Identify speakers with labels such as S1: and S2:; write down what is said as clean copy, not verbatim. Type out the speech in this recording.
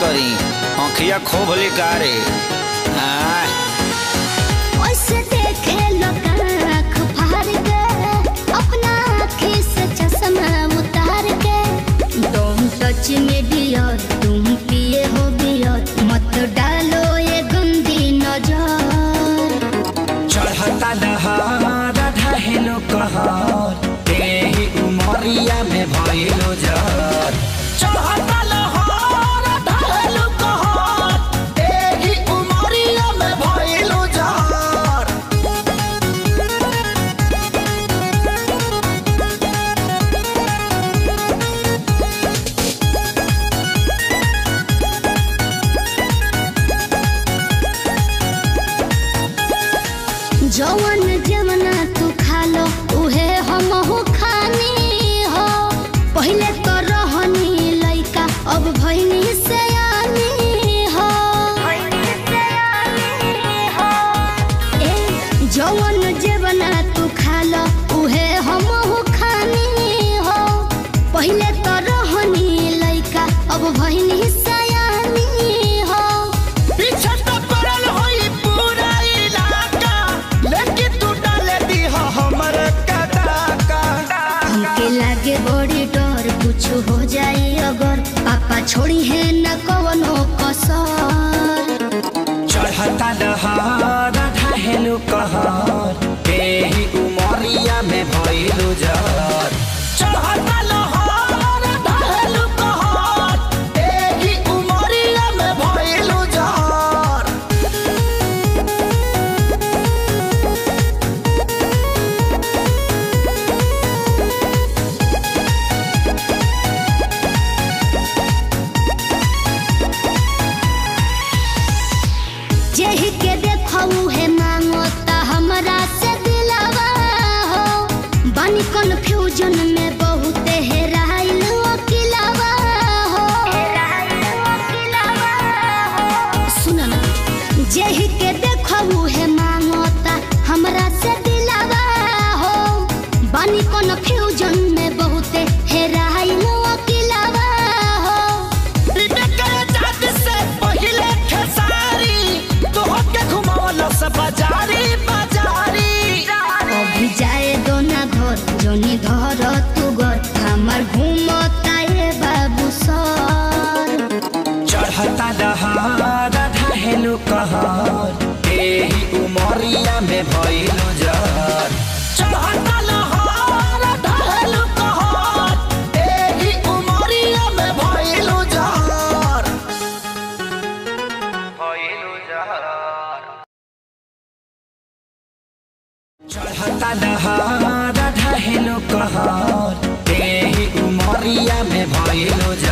S1: करी आँखिया खोब लिकारे
S2: ओसे देखे लोग आँख फाड़ के अपना आँखी से चश्मा उतार के तुम टच में डियर तुम पिए हो बियर मत डालो ये गंदी नजर
S3: चढ़ता दहार ढहेलो कहर तेही उमरिया में भइलो जर चढ़ता लहर ढहेलो कहर तेही उमरिया में भइलो जर
S2: जवन जवना तू खा लो उहे हमहू खानी हो पहले तो रहनी लइका अब भइनी सयानी हो ए जवन जवना तू खा लो उहे हमहू खानी हो पहले तो रहनी लइका अब भइनी सयानी हो
S3: पीछे तो पड़ल होई पूरा इलाका लेकिन तू डाले दी हमर कदाका
S2: हमके लागे बड़ी डर कुछ हो जाए अगर पापा छोड़ी है न कवनो कसर
S3: चढ़ता दहार ढहेलो कहर तेही उमरिया में भइलो जर चढ़ता लहर ढहेलो कहर तेही उमरिया में भइलो जर
S2: जेहि के देखऊ है मांगो ता हमरा से दिलावा हो बानी कन्फ्यूजन में बहुत हेराइल अकेलावा हो सुन ना जेहि के देखऊ है मांगो ता हमरा से दिलावा हो बानी कन्फ्यूजन में बहुत हेराइल अकेलावा हो
S3: बाजारी बाजारी
S2: अभी जाए दो ना घर जोनी धर तू घर हमार घूमता ये बाबू सर
S3: चढ़ता दहार ढहेलो कहर तेही उमरिया में भइलो जर चढ़ता लहर ढहेलो कहर तेही उमरिया में भइलो जर चढ़ता दहार ढहेलो कहर तेही उमरिया में भइलो जर